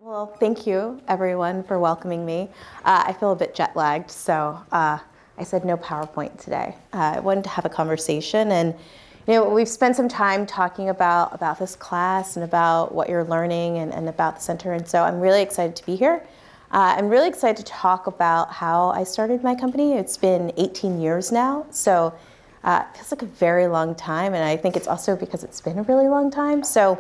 Well, thank you, everyone, for welcoming me. I feel a bit jet lagged, so I said no PowerPoint today. I wanted to have a conversation, and we've spent some time talking about this class and about what you're learning and about the center, and so I'm really excited to be here. I'm really excited to talk about how I started my company. It's been 18 years now, so it feels like a very long time, and I think it's also because it's been a really long time. So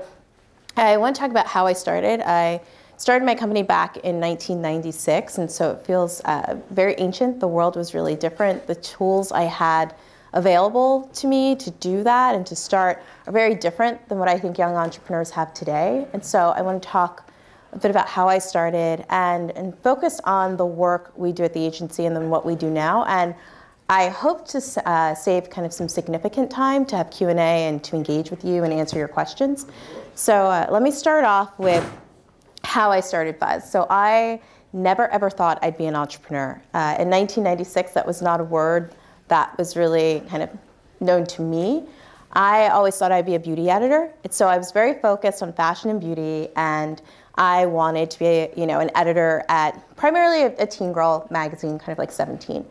I want to talk about how I started. I started my company back in 1996, and so it feels very ancient. The world was really different. The tools I had available to me to do that and to start are very different than what I think young entrepreneurs have today. And so I want to talk a bit about how I started and focus on the work we do at the agency and then what we do now. And I hope to save kind of some significant time to have Q&A and to engage with you and answer your questions. So let me start off with how I started Buzz. So I never ever thought I'd be an entrepreneur. In 1996, that was not a word that was really kind of known to me. I always thought I'd be a beauty editor. And so I was very focused on fashion and beauty, and I wanted to be an editor at primarily a teen girl magazine, kind of like 17.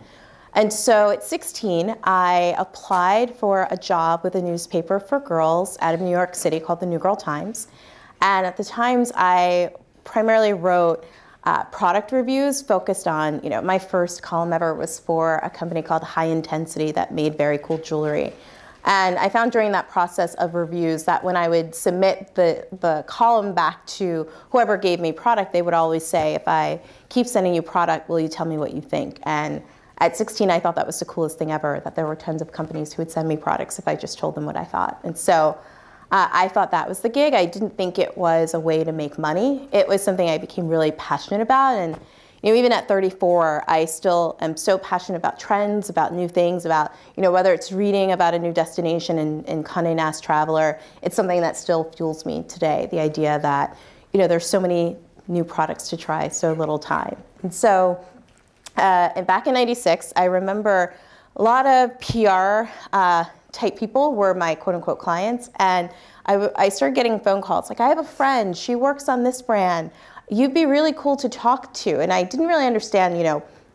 And so at 16, I applied for a job with a newspaper for girls out of New York City called the New Girl Times. And at the Times, I primarily wrote product reviews focused on, my first column ever was for a company called High Intensity that made very cool jewelry. And I found during that process of reviews that when I would submit the column back to whoever gave me product, they would always say, if I keep sending you product, will you tell me what you think? And at 16, I thought that was the coolest thing ever, that there were tons of companies who would send me products if I just told them what I thought. And so I thought that was the gig. I didn't think it was a way to make money. It was something I became really passionate about. And even at 34, I still am so passionate about trends, about new things, about whether it's reading about a new destination in Condé Nast Traveler. It's something that still fuels me today, the idea that there's so many new products to try, so little time. And so back in 96, I remember a lot of PR type people were my quote-unquote clients, and I started getting phone calls like, I have a friend, she works on this brand, you'd be really cool to talk to. And I didn't really understand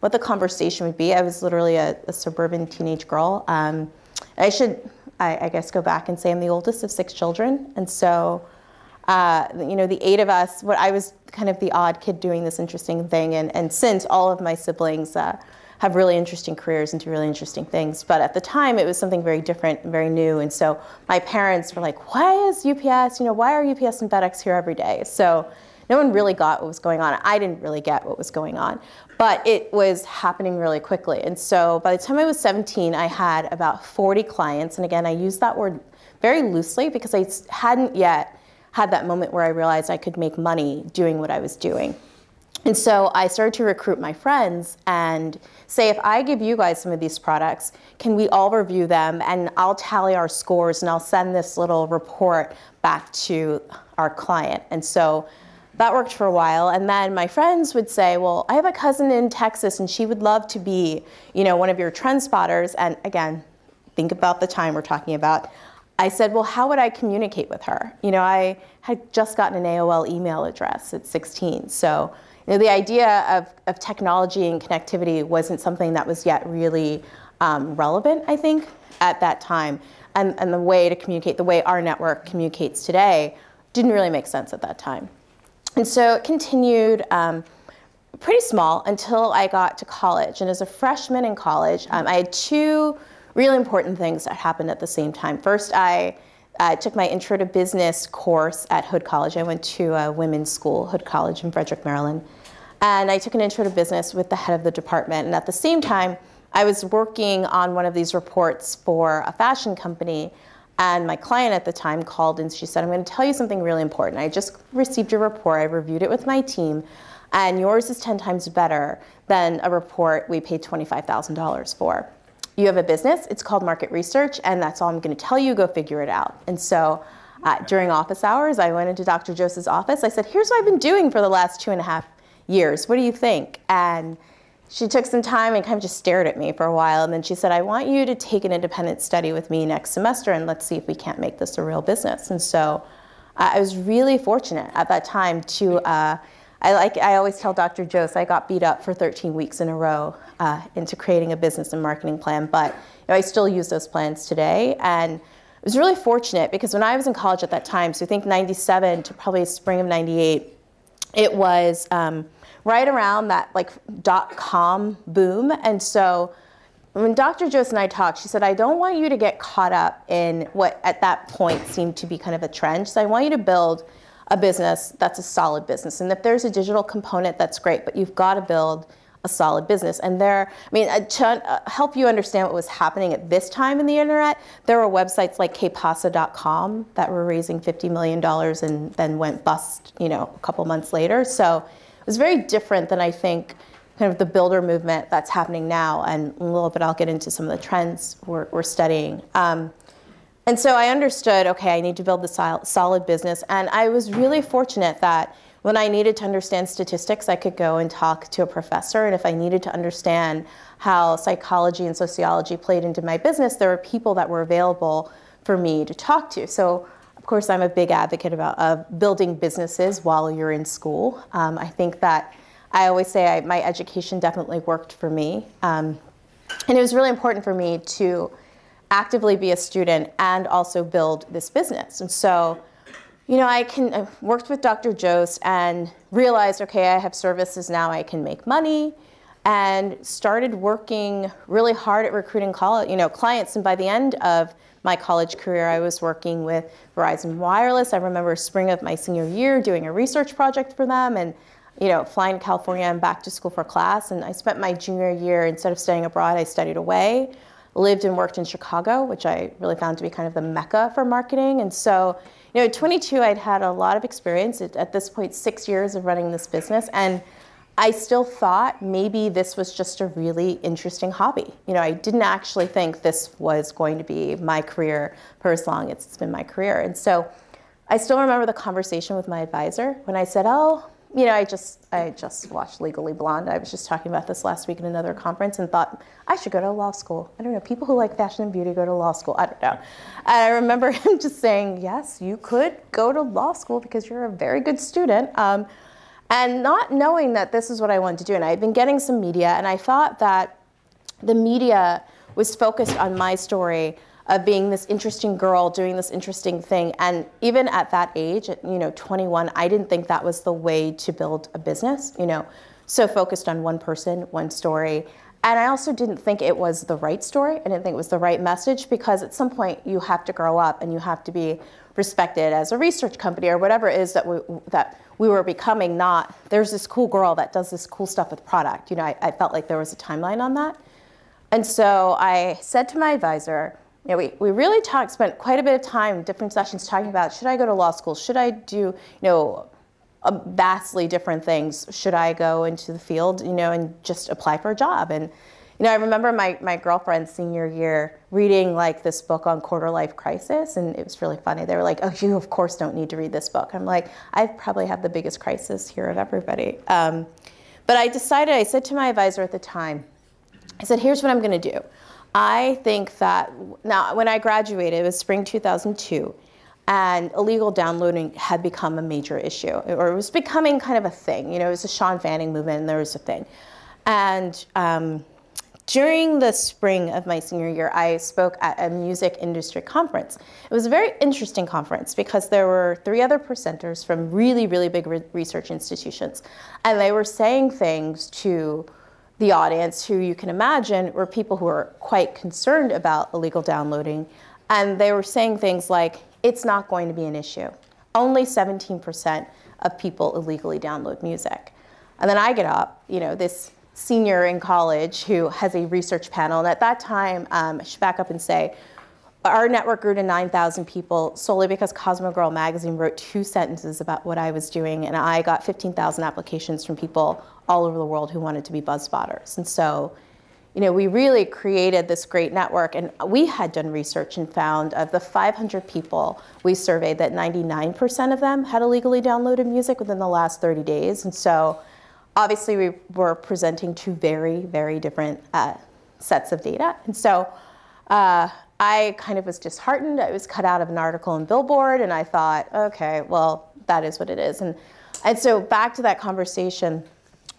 what the conversation would be. I was literally a suburban teenage girl. I should, I guess, go back and say I'm the oldest of 6 children, and so the 8 of us, I was kind of the odd kid doing this interesting thing, and since all of my siblings have really interesting careers and do really interesting things. But at the time, it was something very different and very new. And so my parents were like, why is UPS, why are UPS and FedEx here every day? So no one really got what was going on. I didn't really get what was going on, but it was happening really quickly. And so by the time I was 17, I had about 40 clients. And again, I use that word very loosely because I hadn't yet had that moment where I realized I could make money doing what I was doing. And so I started to recruit my friends and say, if I give you guys some of these products, can we all review them, and I'll tally our scores and I'll send this little report back to our client. And so that worked for a while. And then my friends would say, well, I have a cousin in Texas and she would love to be, one of your trend spotters. And again, think about the time we're talking about. I said, well, how would I communicate with her? I had just gotten an AOL email address at 16. So the idea of technology and connectivity wasn't something that was yet really relevant, I think, at that time. And the way to communicate, the way our network communicates today, didn't really make sense at that time. And so it continued pretty small until I got to college. And as a freshman in college, I had 2 really important things that happened at the same time. First, I took my Intro to Business course at Hood College. I went to a women's school, Hood College in Frederick, Maryland. And I took an Intro to Business with the head of the department. And at the same time, I was working on one of these reports for a fashion company. And my client at the time called and she said, I'm going to tell you something really important. I just received your report. I reviewed it with my team. And yours is 10 times better than a report we paid $25,000 for. You have a business, it's called Market Research, and that's all I'm going to tell you, go figure it out. And so during office hours, I went into Dr. Joseph's office. I said, here's what I've been doing for the last 2.5 years. What do you think? And she took some time and kind of just stared at me for a while. And then she said, I want you to take an independent study with me next semester, and let's see if we can't make this a real business. And so I was really fortunate at that time to I always tell Dr. Jose I got beat up for 13 weeks in a row into creating a business and marketing plan, but I still use those plans today. And I was really fortunate because when I was in college at that time, so I think 97 to probably spring of 98, it was right around that like .com boom. And so when Dr. Jose and I talked, she said, I don't want you to get caught up in what at that point seemed to be kind of a trend. So I want you to build a business that's a solid business. And if there's a digital component, that's great, but you've got to build a solid business. And to help you understand what was happening at this time in the internet, there were websites like kpasa.com that were raising $50 million and then went bust, a couple months later. So it was very different than I think kind of the builder movement that's happening now. And a little bit, I'll get into some of the trends we're studying. And so I understood, okay, I need to build the solid business. And I was really fortunate that when I needed to understand statistics, I could go and talk to a professor. And if I needed to understand how psychology and sociology played into my business, there were people that were available for me to talk to. So, of course, I'm a big advocate of building businesses while you're in school. I think that I always say my education definitely worked for me. And it was really important for me to actively be a student and also build this business. And so, I worked with Dr. Jose and realized, okay, I have services now, I can make money, and started working really hard at recruiting clients. And by the end of my college career, I was working with Verizon Wireless. I remember spring of my senior year doing a research project for them and flying to California and back to school for class. And I spent my junior year, instead of studying abroad, I studied away. Lived and worked in Chicago, which I really found to be kind of the mecca for marketing. And so, at 22, I'd had a lot of experience. At this point, 6 years of running this business. And I still thought maybe this was just a really interesting hobby. I didn't actually think this was going to be my career for as long as it's been my career. And so I still remember the conversation with my advisor when I said, I just watched Legally Blonde. I was just talking about this last week in another conference and thought, I should go to law school. I don't know, people who like fashion and beauty go to law school. I don't know. And I remember him just saying, yes, you could go to law school because you're a very good student. And not knowing that this is what I wanted to do. And I had been getting some media, and I thought that the media was focused on my story of being this interesting girl doing this interesting thing. And even at that age, at 21, I didn't think that was the way to build a business, so focused on one person, one story. And I also didn't think it was the right story. I didn't think it was the right message, because at some point you have to grow up and you have to be respected as a research company or whatever it is that we were becoming. Not, there's this cool girl that does this cool stuff with product. I felt like there was a timeline on that. And so I said to my advisor, we really spent quite a bit of time, different sessions, talking about, should I go to law school? Should I do, vastly different things? Should I go into the field, and just apply for a job? And, I remember my girlfriend's senior year reading like this book on quarter life crisis, and it was really funny. They were like, oh, you of course don't need to read this book. I'm like, I probably have the biggest crisis here of everybody. But I said to my advisor at the time, I said, here's what I'm going to do. I think that, now when I graduated, it was spring 2002, and illegal downloading had become a major issue, or it was becoming kind of a thing. It was a Sean Fanning movement, and there was a thing. And during the spring of my senior year, I spoke at a music industry conference. It was a very interesting conference because there were 3 other presenters from really, really big research institutions, and they were saying things to the audience, who you can imagine were people who are quite concerned about illegal downloading. And they were saying things like, it's not going to be an issue. Only 17% of people illegally download music. And then I get up, this senior in college who has a research panel. And at that time, I should back up and say, our network grew to 9,000 people solely because Cosmo Girl magazine wrote 2 sentences about what I was doing, and I got 15,000 applications from people all over the world who wanted to be buzz spotters. And so, we really created this great network, and we had done research and found of the 500 people we surveyed that 99% of them had illegally downloaded music within the last 30 days. And so obviously we were presenting 2 very, very different sets of data. And so I kind of was disheartened. I was cut out of an article in Billboard, and I thought, okay, well, that is what it is. And And so back to that conversation,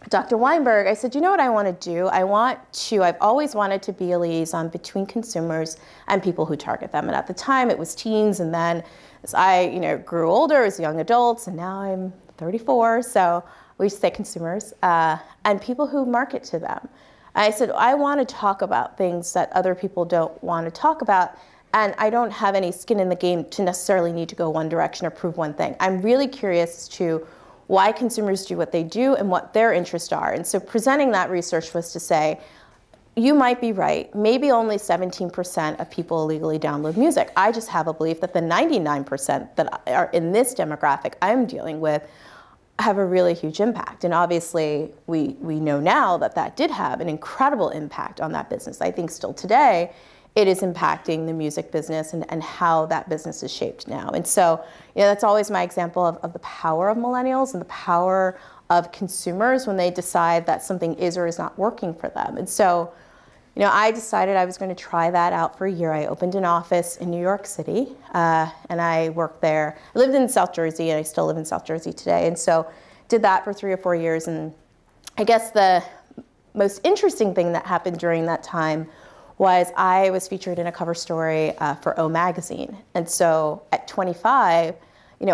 Dr. Weinberg, I said, you know what I want to do? I've always wanted to be a liaison between consumers and people who target them. And at the time it was teens, and then as I grew older, as young adults, and now I'm 34, so we used to say consumers, and people who market to them. And I said, I want to talk about things that other people don't want to talk about, and I don't have any skin in the game to necessarily need to go one direction or prove one thing. I'm really curious as to why consumers do what they do and what their interests are. And so presenting that research was to say, you might be right. Maybe only 17% of people illegally download music. I just have a belief that the 99% that are in this demographic I'm dealing with have a really huge impact. And obviously, we know now that that did have an incredible impact on that business. I think still today, it is impacting the music business and how that business is shaped now. And so, that's always my example of the power of millennials and the power of consumers when they decide that something is or is not working for them. And so, I decided I was going to try that out for a year. I opened an office in New York City, and I worked there. I lived in South Jersey, and I still live in South Jersey today. And so did that for 3 or 4 years. And I guess the most interesting thing that happened during that time was I was featured in a cover story for O Magazine. And so at 25,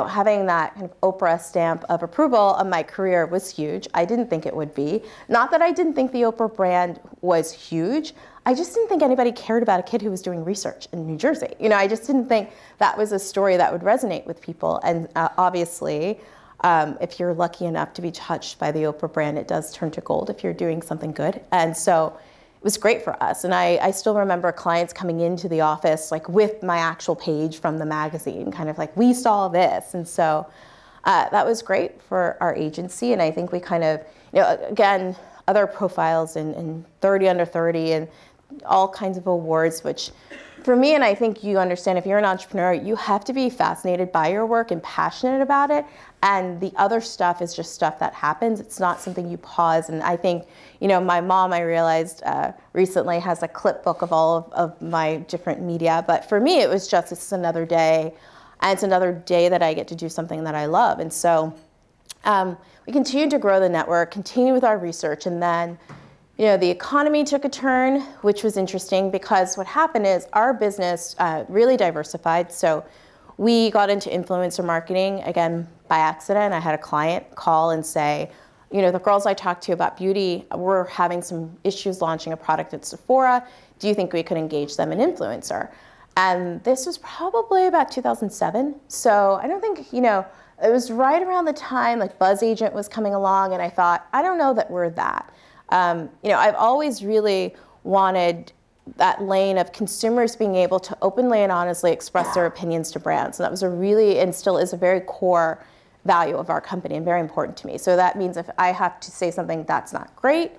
having that kind of Oprah stamp of approval on my career was huge. I didn't think it would be. Not that I didn't think the Oprah brand was huge. I just didn't think anybody cared about a kid who was doing research in New Jersey. I just didn't think that was a story that would resonate with people. And obviously, if you're lucky enough to be touched by the Oprah brand, it does turn to gold if you're doing something good. And so it was great for us. And I still remember clients coming into the office like with my actual page from the magazine, kind of like, we saw this. And so that was great for our agency. And I think we kind of, again, other profiles in 30 Under 30 and all kinds of awards, which for me, and I think you understand, if you're an entrepreneur, you have to be fascinated by your work and passionate about it. And the other stuff is just stuff that happens. It's not something you pause. And I think, my mom, I realized recently, has a clip book of all of my different media. But for me, it was just, it's another day. And it's another day that I get to do something that I love. And so we continued to grow the network, continue with our research. And then, the economy took a turn, which was interesting because what happened is our business really diversified. So we got into influencer marketing, again, by accident. I had a client call and say, the girls I talked to about beauty were having some issues launching a product at Sephora. Do you think we could engage them in influencer? And this was probably about 2007. So I don't think, it was right around the time like Buzz Agent was coming along, and I thought, I don't know that we're that. I've always really wanted that lane of consumers being able to openly and honestly express their opinions to brands. And that was a really, and still is a very core value of our company and very important to me. So that means if I have to say something that's not great,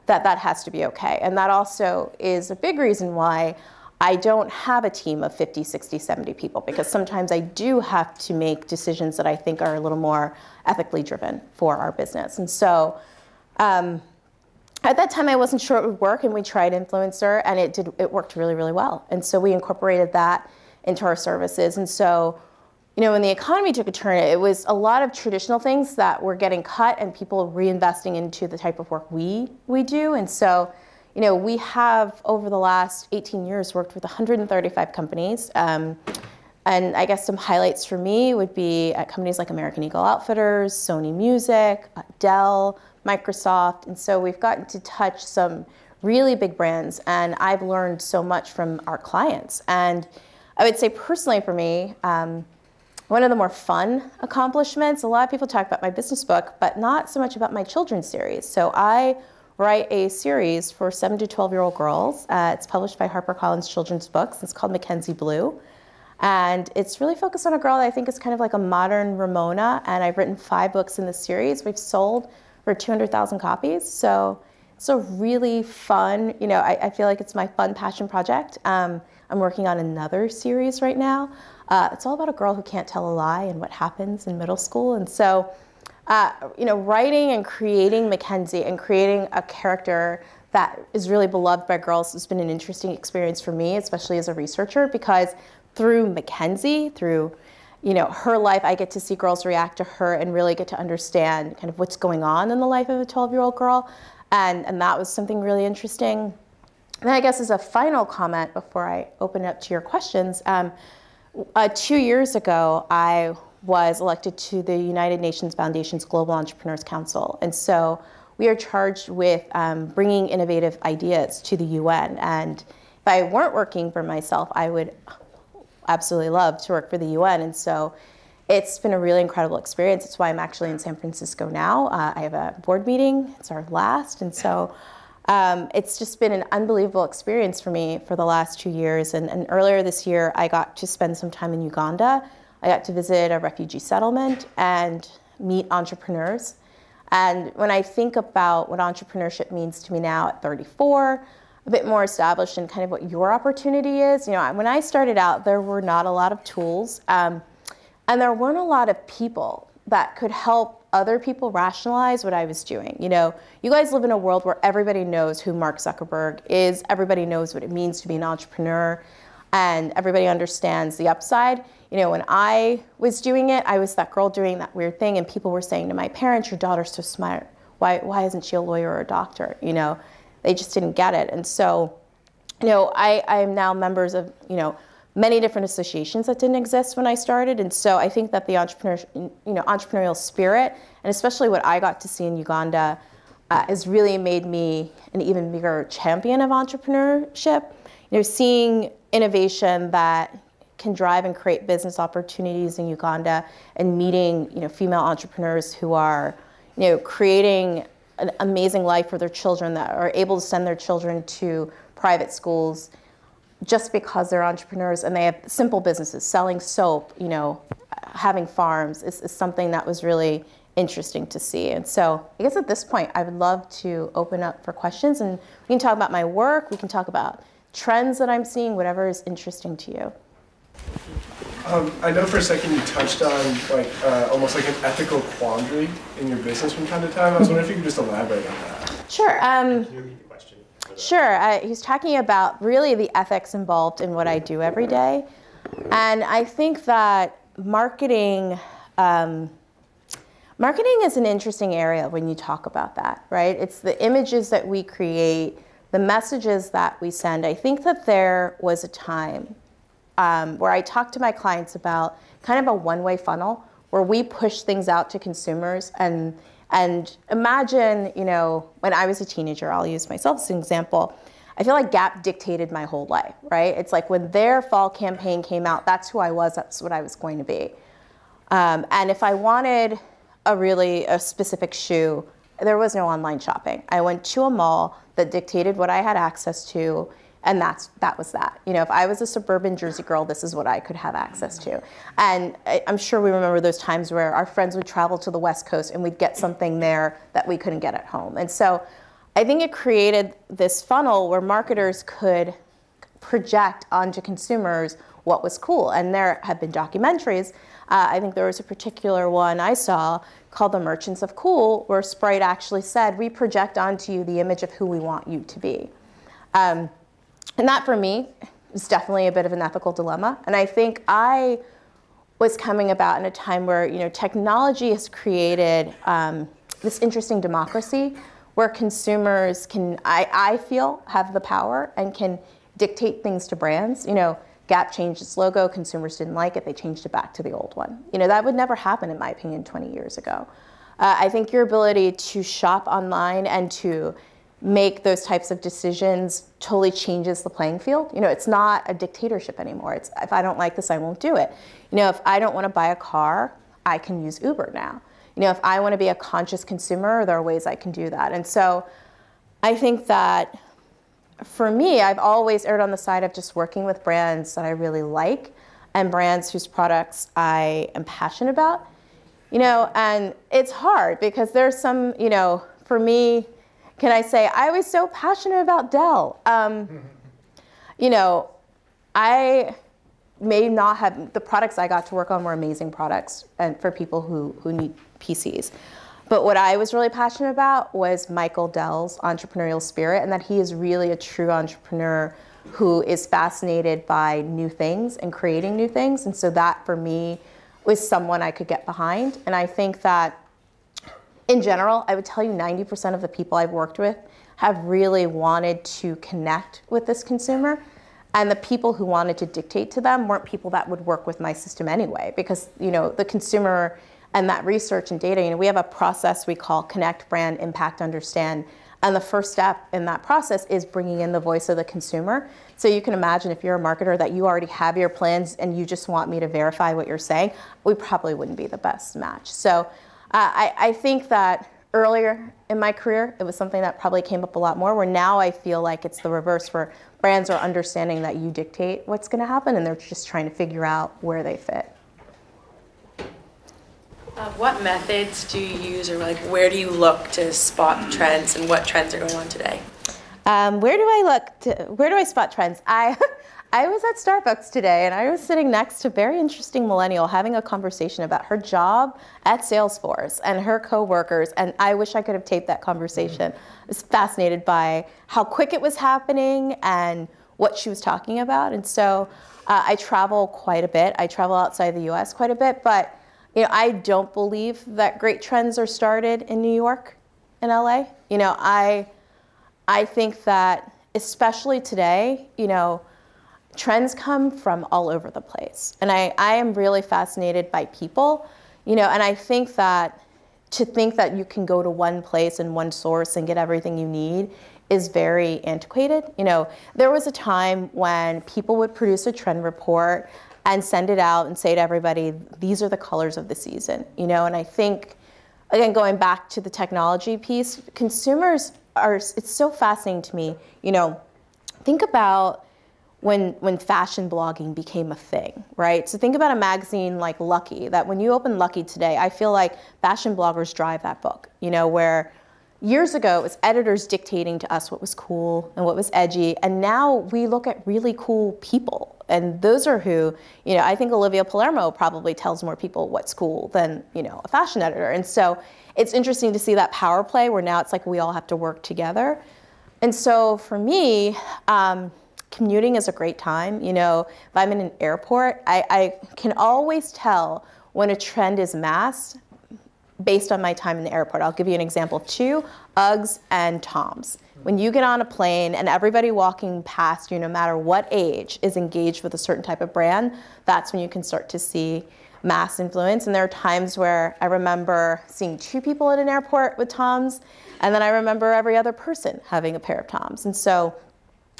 that has to be okay. And that also is a big reason why I don't have a team of 50, 60, 70 people, because sometimes I do have to make decisions that I think are a little more ethically driven for our business. And so, at that time, I wasn't sure it would work, and we tried influencer, and it worked really, really well. And so we incorporated that into our services. And so, when the economy took a turn, it was a lot of traditional things that were getting cut and people reinvesting into the type of work we do. And so, we have, over the last 18 years, worked with 135 companies. And I guess some highlights for me would be at companies like American Eagle Outfitters, Sony Music, Dell, Microsoft. And so we've gotten to touch some really big brands, and I've learned so much from our clients. And I would say personally for me, one of the more fun accomplishments, a lot of people talk about my business book, but not so much about my children's series. So I write a series for 7 to 12-year-old girls. It's published by HarperCollins Children's Books. It's called Mackenzie Blue. And it's really focused on a girl that I think is kind of like a modern Ramona. And I've written 5 books in the series. We've sold for 200,000 copies. So it's a really fun, I feel like it's my fun passion project. I'm working on another series right now. It's all about a girl who can't tell a lie and what happens in middle school. And so, writing and creating Mackenzie and creating a character that is really beloved by girls has been an interesting experience for me, especially as a researcher, because through Mackenzie, through her life, I get to see girls react to her and really get to understand kind of what's going on in the life of a 12-year-old girl. And that was something really interesting. And then I guess as a final comment before I open it up to your questions, 2 years ago, I was elected to the United Nations Foundation's Global Entrepreneurs Council. And so we are charged with bringing innovative ideas to the UN. And if I weren't working for myself, I would absolutely love to work for the UN. And so it's been a really incredible experience. It's why I'm actually in San Francisco now. I have a board meeting. It's our last. And so it's just been an unbelievable experience for me for the last 2 years. And earlier this year, I got to spend some time in Uganda. I got to visit a refugee settlement and meet entrepreneurs. And when I think about what entrepreneurship means to me now at 34, a bit more established in kind of what your opportunity is. When I started out, there were not a lot of tools, and there weren't a lot of people that could help other people rationalize what I was doing. You guys live in a world where everybody knows who Mark Zuckerberg is, everybody knows what it means to be an entrepreneur, and everybody understands the upside. When I was doing it, I was that girl doing that weird thing, and people were saying to my parents, your daughter's so smart. Why isn't she a lawyer or a doctor? They just didn't get it. And so, I am now members of, many different associations that didn't exist when I started. And so I think that the entrepreneurial spirit, and especially what I got to see in Uganda, has really made me an even bigger champion of entrepreneurship. Seeing innovation that can drive and create business opportunities in Uganda, and meeting, female entrepreneurs who are, creating an amazing life for their children, that are able to send their children to private schools just because they're entrepreneurs and they have simple businesses, selling soap, having farms, is something that was really interesting to see. And so I guess at this point, I would love to open up for questions, and we can talk about my work, we can talk about trends that I'm seeing, whatever is interesting to you. I know for a second you touched on almost like an ethical quandary in your business from time to time. I was wondering if you could just elaborate on that. Sure. Can you repeat the question? Sure. He's talking about really the ethics involved in what I do every day. And I think that marketing is an interesting area when you talk about that, right? It's the images that we create, the messages that we send. I think that there was a time where I talked to my clients about kind of a one-way funnel where we push things out to consumers. And imagine, when I was a teenager, I'll use myself as an example, I feel like Gap dictated my whole life, right? It's like when their fall campaign came out, that's who I was, that's what I was going to be. And if I wanted a specific shoe, there was no online shopping. I went to a mall that dictated what I had access to, and that was that. If I was a suburban Jersey girl, this is what I could have access to. And I'm sure we remember those times where our friends would travel to the West Coast and we'd get something there that we couldn't get at home. And so I think it created this funnel where marketers could project onto consumers what was cool. And there have been documentaries. I think there was a particular one I saw called The Merchants of Cool, where Sprite actually said, we project onto you the image of who we want you to be. And that, for me, is definitely a bit of an ethical dilemma. And I think I was coming about in a time where technology has created this interesting democracy where consumers can, I feel, have the power and can dictate things to brands. Gap changed its logo, consumers didn't like it, they changed it back to the old one. That would never happen, in my opinion, 20 years ago. I think your ability to shop online and to make those types of decisions totally changes the playing field. It's not a dictatorship anymore. It's, if I don't like this, I won't do it. If I don't want to buy a car, I can use Uber now. If I want to be a conscious consumer, there are ways I can do that. And so I think that for me, I've always erred on the side of just working with brands that I really like and brands whose products I am passionate about. And it's hard because there's some, for me, can I say, I was so passionate about Dell. I may not have, the products I got to work on were amazing products and for people who need PCs. But what I was really passionate about was Michael Dell's entrepreneurial spirit, and that he is really a true entrepreneur who is fascinated by new things and creating new things. And so that, for me, was someone I could get behind. And I think that in general, I would tell you 90% of the people I've worked with have really wanted to connect with this consumer. And the people who wanted to dictate to them weren't people that would work with my system anyway, because the consumer and that research and data, we have a process we call Connect, Brand, Impact, Understand. And the first step in that process is bringing in the voice of the consumer. So you can imagine if you're a marketer that you already have your plans and you just want me to verify what you're saying, we probably wouldn't be the best match. So I think that earlier in my career, it was something that probably came up a lot more, where now I feel like it's the reverse, where brands are understanding that you dictate what's going to happen and they're just trying to figure out where they fit. What methods do you use, or where do you look to spot trends, and what trends are going on today? Where do I spot trends? I was at Starbucks today, and I was sitting next to a very interesting millennial having a conversation about her job at Salesforce and her coworkers, and I wish I could have taped that conversation. I was fascinated by how quick it was happening and what she was talking about. And so I travel quite a bit. I travel outside the US quite a bit, but I don't believe that great trends are started in New York and LA. I think that especially today, trends come from all over the place. And I am really fascinated by people, and I think that to think that you can go to one place and one source and get everything you need is very antiquated. There was a time when people would produce a trend report and send it out and say to everybody, these are the colors of the season, and I think, again, going back to the technology piece, consumers it's so fascinating to me, think about when fashion blogging became a thing, right? So think about a magazine like Lucky, that when you open Lucky today, I feel like fashion bloggers drive that book, where years ago it was editors dictating to us what was cool and what was edgy, and now we look at really cool people, and those are who, I think Olivia Palermo probably tells more people what's cool than, a fashion editor. And so it's interesting to see that power play where now it's like we all have to work together. And so for me, commuting is a great time. If I'm in an airport, I can always tell when a trend is mass based on my time in the airport. I'll give you an example of two, Uggs and Toms. When you get on a plane and everybody walking past you, no matter what age, is engaged with a certain type of brand, that's when you can start to see mass influence. And there are times where I remember seeing two people at an airport with Toms, and then I remember every other person having a pair of Toms. And so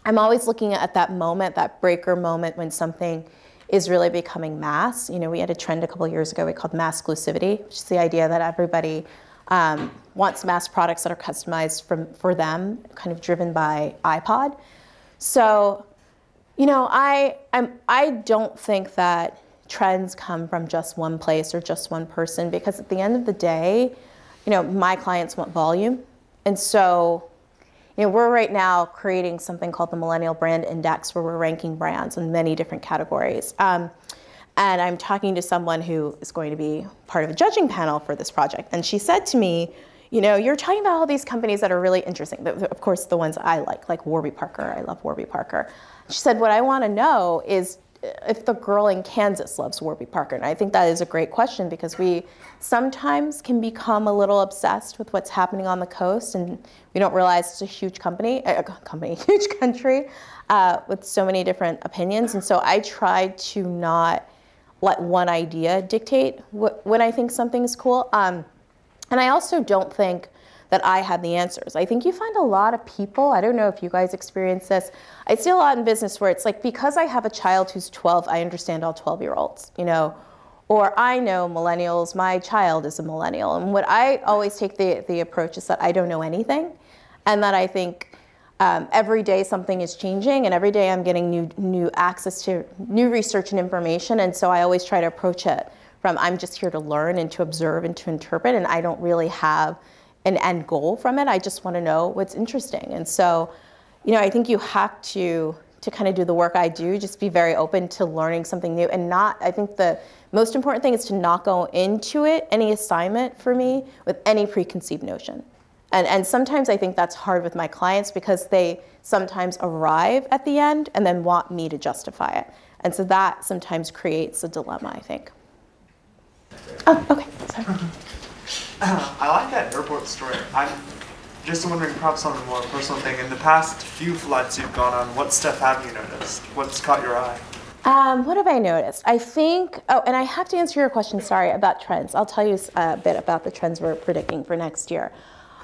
I'm always looking at that moment, that breaker moment when something is really becoming mass. We had a trend a couple of years ago we called mass exclusivity, which is the idea that everybody wants mass products that are customized for them, kind of driven by iPod. So, I don't think that trends come from just one place or just one person, because at the end of the day, my clients want volume. And so, we're right now creating something called the Millennial Brand Index, where we're ranking brands in many different categories. And I'm talking to someone who is going to be part of a judging panel for this project. And she said to me, you're talking about all these companies that are really interesting. Of course, the ones I like Warby Parker. I love Warby Parker. She said, what I want to know is if the girl in Kansas loves Warby Parker. And I think that is a great question, because we sometimes can become a little obsessed with what's happening on the coast, and we don't realize it's a huge huge country with so many different opinions. And so I try to not let one idea dictate when I think something is cool. And I also don't think that I have the answers. I think you find a lot of people, I don't know if you guys experience this, I see a lot in business where it's like, because I have a child who's 12, I understand all 12-year-olds, or I know millennials, my child is a millennial. And what I always take the approach is that I don't know anything, and that I think every day something is changing, and every day I'm getting new access to new research and information. And so I always try to approach it from, I'm just here to learn and to observe and to interpret, and I don't really have an end goal from it. I just want to know what's interesting. And so, I think you have to kind of do the work I do, just be very open to learning something new, and I think the most important thing is to not go into any assignment for me with any preconceived notion. And sometimes I think that's hard with my clients, because they sometimes arrive at the end and then want me to justify it. And so that sometimes creates a dilemma, I think. Oh, okay. Sorry. I like that airport story. I'm just wondering, perhaps on a more personal thing, in the past few flights you've gone on, what stuff have you noticed? What's caught your eye? What have I noticed? I think, oh, and I have to answer your question, sorry, about trends. I'll tell you a bit about the trends we're predicting for next year.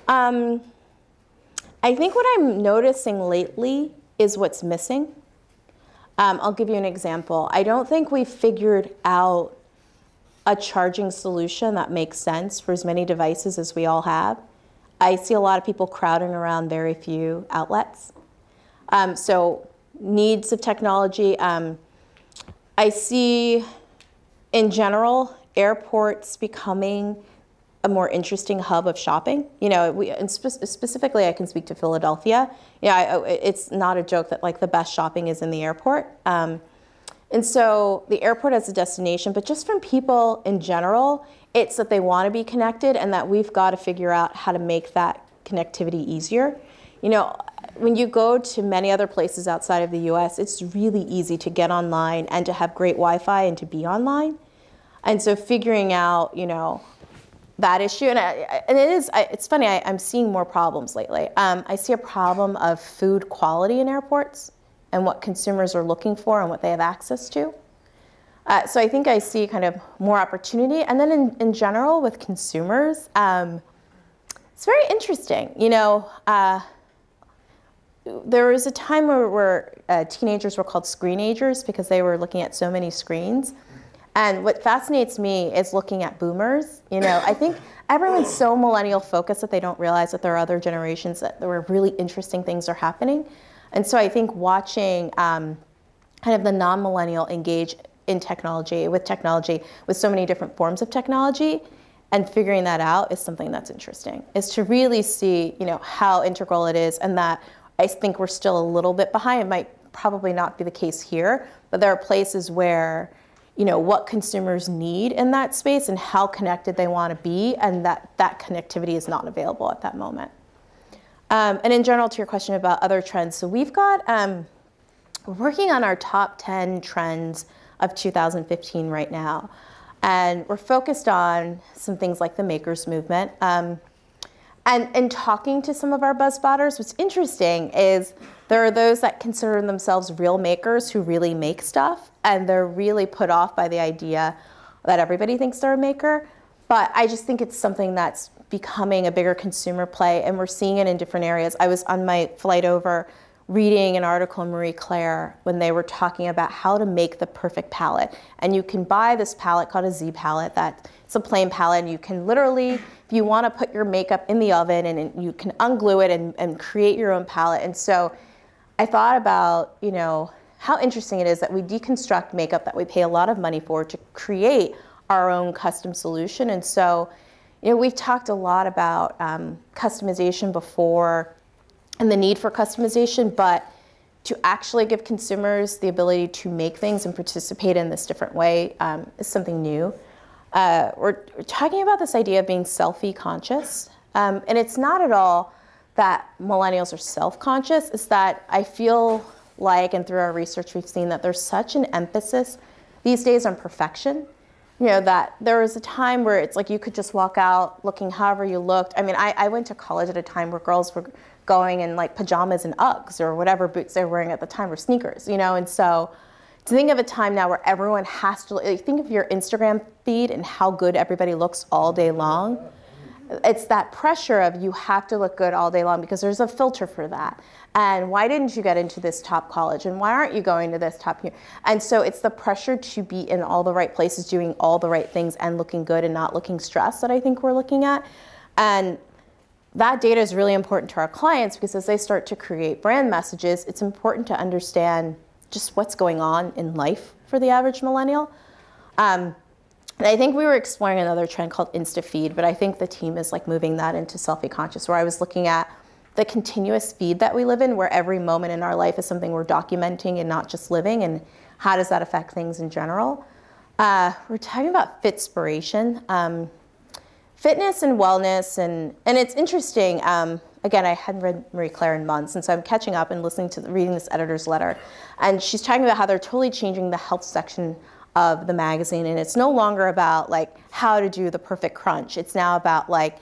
I think what I'm noticing lately is what's missing. I'll give you an example. I don't think we've figured out a charging solution that makes sense for as many devices as we all have. I see a lot of people crowding around very few outlets. So needs of technology. I see, in general, airports becoming a more interesting hub of shopping. You know, and specifically, I can speak to Philadelphia. Yeah, it's not a joke that like the best shopping is in the airport. And so the airport as a destination, but just from people in general, it's that they want to be connected and that we've got to figure out how to make that connectivity easier. You know, when you go to many other places outside of the US, it's really easy to get online and to have great Wi-Fi and to be online. And so figuring out, you know, that issue, and it's funny, I'm seeing more problems lately. I see a problem of food quality in airports and what consumers are looking for and what they have access to. So I think I see kind of more opportunity. And then in general with consumers, it's very interesting. You know, there was a time where teenagers were called screenagers because they were looking at so many screens. And what fascinates me is looking at boomers. You know, I think everyone's so millennial focused that they don't realize that there are other generations that there were really interesting things are happening. And so I think watching kind of the non-millennial engage in technology, with so many different forms of technology, and figuring that out is something that's interesting, is to really see, you know, how integral it is, and that I think we're still a little bit behind. It might probably not be the case here, but there are places where, you know, what consumers need in that space and how connected they want to be, and that connectivity is not available at that moment. And in general, to your question about other trends, so we've got, we're working on our top 10 trends of 2015 right now. And we're focused on some things like the makers movement. And talking to some of our buzz spotters, what's interesting is there are those that consider themselves real makers who really make stuff, and they're really put off by the idea that everybody thinks they're a maker. But I just think it's something that's becoming a bigger consumer play, and we're seeing it in different areas. I was on my flight over reading an article in Marie Claire when they were talking about how to make the perfect palette. And you can buy this palette called a Z palette. It's a plain palette, and you can literally, if you want to put your makeup in the oven, and you can unglue it and create your own palette. And so I thought about, you know, how interesting it is that we deconstruct makeup that we pay a lot of money for to create our own custom solution. And so, you know, we've talked a lot about customization before and the need for customization, but to actually give consumers the ability to make things and participate in this different way is something new. We're talking about this idea of being selfie conscious. And it's not at all that millennials are self-conscious, it's that I feel like, and through our research we've seen that there's such an emphasis these days on perfection. You know, that there was a time where it's like you could just walk out looking however you looked. I mean, I went to college at a time where girls were going in like pajamas and Uggs or whatever boots they were wearing at the time, or sneakers, you know. And so to think of a time now where everyone has to, like, think of your Instagram feed and how good everybody looks all day long. It's that pressure of you have to look good all day long because there's a filter for that. And why didn't you get into this top college? And why aren't you going to this top here? And so it's the pressure to be in all the right places, doing all the right things and looking good and not looking stressed that I think we're looking at. And that data is really important to our clients because as they start to create brand messages, it's important to understand just what's going on in life for the average millennial. And I think we were exploring another trend called Insta-feed, but I think the team is like moving that into selfie conscious, where I was looking at the continuous feed that we live in, where every moment in our life is something we're documenting and not just living, and how does that affect things in general. We're talking about Fitspiration, fitness and wellness, and it's interesting. Again, I hadn't read Marie Claire in months, and so I'm catching up and reading this editor's letter, and she's talking about how they're totally changing the health section of the magazine. And it's no longer about like how to do the perfect crunch. It's now about like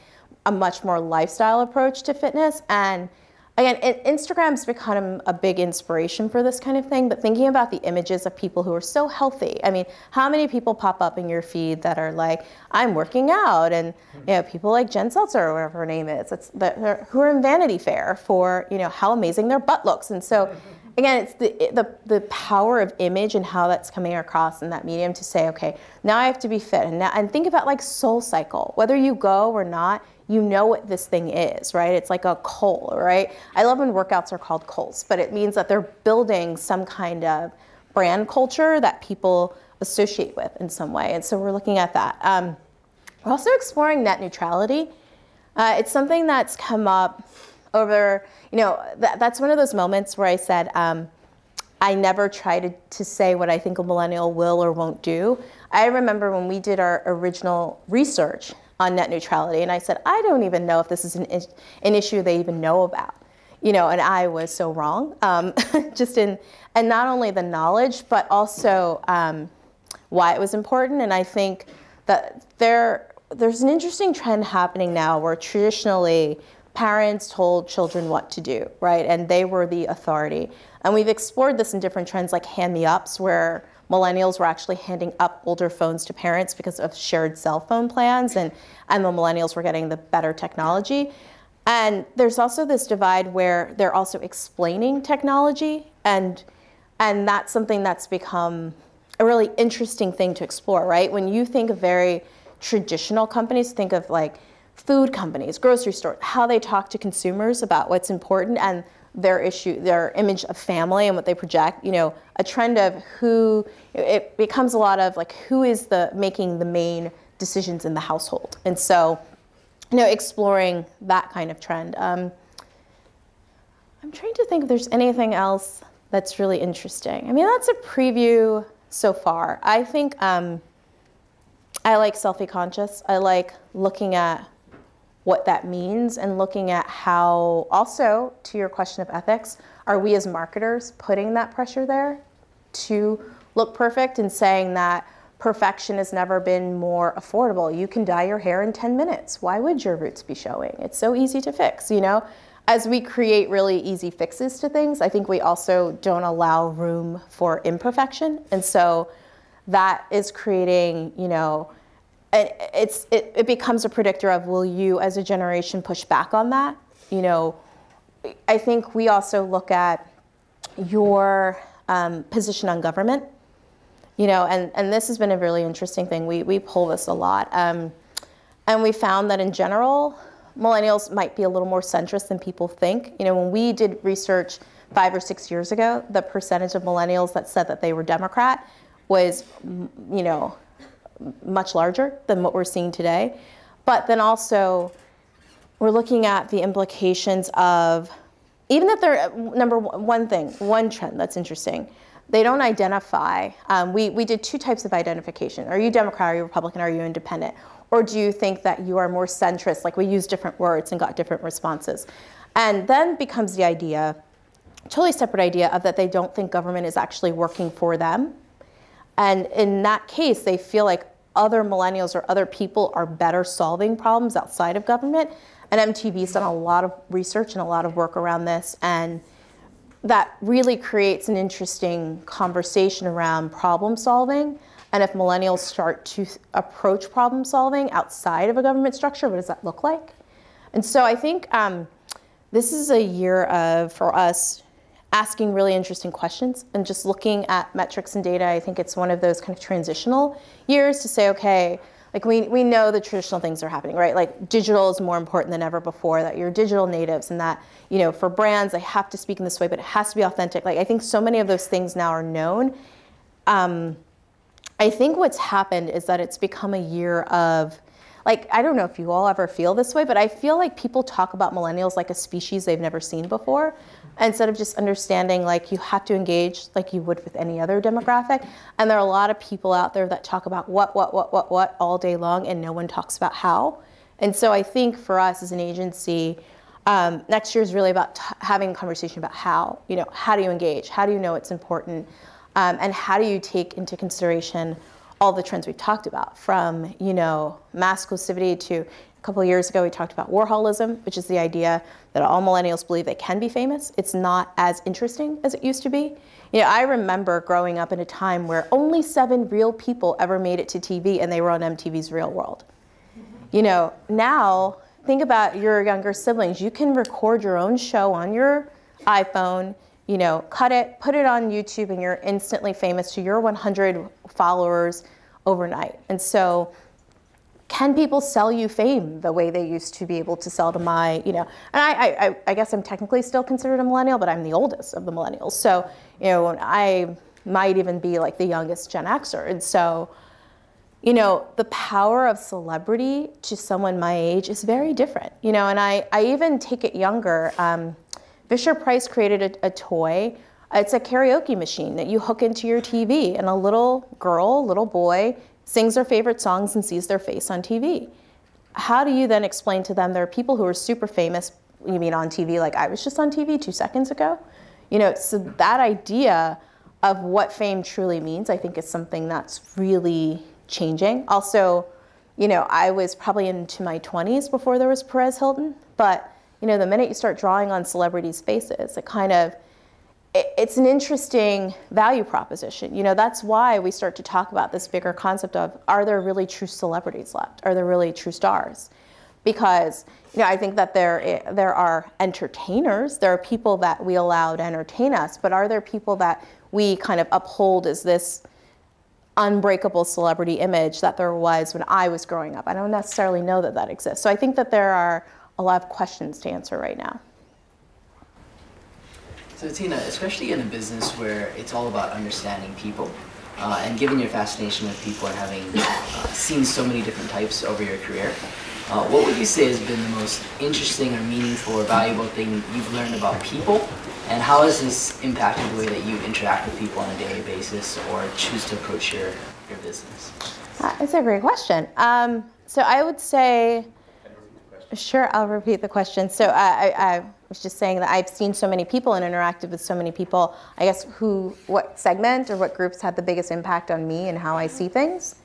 a much more lifestyle approach to fitness. And again, Instagram's become a big inspiration for this kind of thing, but thinking about the images of people who are so healthy. I mean, how many people pop up in your feed that are like, I'm working out, and people like Jen Seltzer or whatever her name is, who are in Vanity Fair for how amazing their butt looks. And so again, it's the power of image and how that's coming across in that medium to say, okay, now I have to be fit. And think about like SoulCycle, whether you go or not, you know what this thing is, right? It's like a cult, right? I love when workouts are called cults, but it means that they're building some kind of brand culture that people associate with in some way. And so we're looking at that. We're also exploring net neutrality. It's something that's come up over, that's one of those moments where I said, I never try to say what I think a millennial will or won't do. I remember when we did our original research on net neutrality, and I said, I don't even know if this is an issue they even know about, and I was so wrong, and not only the knowledge, but also why it was important. And I think that there's an interesting trend happening now where traditionally parents told children what to do, right? And they were the authority. And we've explored this in different trends like hand-me-ups, where millennials were actually handing up older phones to parents because of shared cell phone plans, and the millennials were getting the better technology. And there's also this divide where they're also explaining technology, and that's something that's become a really interesting thing to explore, right? When you think of very traditional companies, think of like food companies, grocery stores, how they talk to consumers about what's important, and their image of family and what they project, a trend of who, it becomes a lot of like, who is making the main decisions in the household. And so, exploring that kind of trend. I'm trying to think if there's anything else that's really interesting. I mean, that's a preview so far. I think I like selfie conscious. I like looking at what that means and looking at how, also to your question of ethics, are we as marketers putting that pressure there to look perfect and saying that perfection has never been more affordable? You can dye your hair in 10 minutes. Why would your roots be showing? It's so easy to fix, As we create really easy fixes to things, I think we also don't allow room for imperfection. And so that is creating, it becomes a predictor of, will you as a generation push back on that? I think we also look at your position on government, and this has been a really interesting thing. We pull this a lot. And we found that in general, millennials might be a little more centrist than people think. When we did research 5 or 6 years ago, the percentage of millennials that said that they were Democrat was, much larger than what we're seeing today. But then also, we're looking at the implications of, even if they're, one trend that's interesting, they don't identify. We did 2 types of identification. Are you Democrat, are you Republican, are you independent? Or do you think that you are more centrist, like we use different words and got different responses? And then becomes the idea, totally separate idea, of that they don't think government is actually working for them. And in that case, they feel like other millennials or other people are better solving problems outside of government. And MTV's done a lot of research and a lot of work around this. And that really creates an interesting conversation around problem solving. And if millennials start to approach problem solving outside of a government structure, what does that look like? And so I think this is a year of, for us, asking really interesting questions and just looking at metrics and data. I think it's one of those kind of transitional years to say, okay, like we know the traditional things are happening, right? Like digital is more important than ever before, that you're digital natives, and that, for brands, they have to speak in this way, but it has to be authentic. Like I think so many of those things now are known. I think what's happened is that it's become a year of, like, I don't know if you all ever feel this way, but I feel like people talk about millennials like a species they've never seen before, instead of just understanding like you have to engage like you would with any other demographic. And there are a lot of people out there that talk about what all day long, and no one talks about how. And so I think for us as an agency, next year is really about having a conversation about how. How do you engage? How do you know it's important? And how do you take into consideration all the trends we've talked about, from, you know, mass exclusivity to a couple of years ago we talked about Warholism, which is the idea that all millennials believe they can be famous. It's not as interesting as it used to be. You know, I remember growing up in a time where only 7 real people ever made it to TV, and they were on MTV's Real World. You know, now think about your younger siblings. You can record your own show on your iPhone, you know, cut it, put it on YouTube, and you're instantly famous to your 100 followers overnight. And so can people sell you fame the way they used to be able to sell to my, you know, and I guess I'm technically still considered a millennial, but I'm the oldest of the millennials. So, you know, I might even be like the youngest Gen Xer. And so, you know, the power of celebrity to someone my age is very different, you know, and I even take it younger. Fisher-Price created a toy. It's a karaoke machine that you hook into your TV, and a little girl, little boy, sings their favorite songs and sees their face on TV. How do you then explain to them there are people who are super famous, you mean on TV, like I was just on TV 2 seconds ago? You know, so that idea of what fame truly means, I think, is something that's really changing. Also, you know, I was probably into my 20s before there was Perez Hilton, but you know, the minute you start drawing on celebrities' faces, it's an interesting value proposition. You know, that's why we start to talk about this bigger concept of, are there really true celebrities left? Are there really true stars? Because, you know, I think that there are entertainers, there are people that we allow to entertain us, but are there people that we kind of uphold as this unbreakable celebrity image that there was when I was growing up? I don't necessarily know that that exists. So I think that there are a lot of questions to answer right now. So Tina, especially in a business where it's all about understanding people, and given your fascination with people and having seen so many different types over your career, what would you say has been the most interesting or meaningful or valuable thing you've learned about people, and how has this impacted the way that you interact with people on a daily basis or choose to approach your business? It's a great question. So I would say, sure, I'll repeat the question. So I was just saying that I've seen so many people and interacted with so many people. I guess what segment or what groups had the biggest impact on me and how I see things?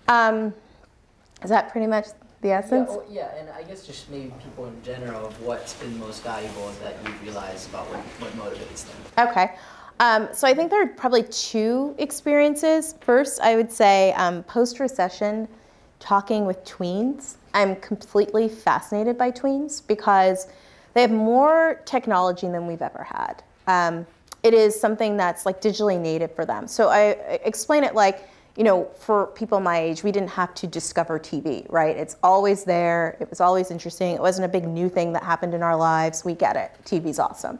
Is that pretty much the essence? Yeah, and I guess just maybe people in general of what's been most valuable that you've realized about what motivates them. Okay. So I think there are probably 2 experiences. First, I would say post-recession, talking with tweens. I'm completely fascinated by tweens because they have more technology than we've ever had. It is something that's like digitally native for them. So I explain it like, you know, for people my age, we didn't have to discover TV, right? It's always there. It was always interesting. It wasn't a big new thing that happened in our lives. We get it. TV's awesome.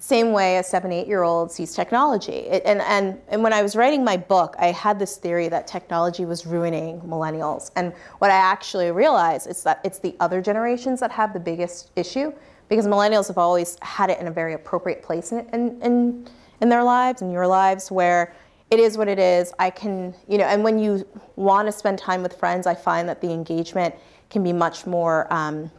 Same way a 7, 8-year-old sees technology. And when I was writing my book, I had this theory that technology was ruining millennials. And what I actually realized is that it's the other generations that have the biggest issue, because millennials have always had it in a very appropriate place in their lives, in your lives, where it is what it is. I can, you know, and when you want to spend time with friends, I find that the engagement can be much more, I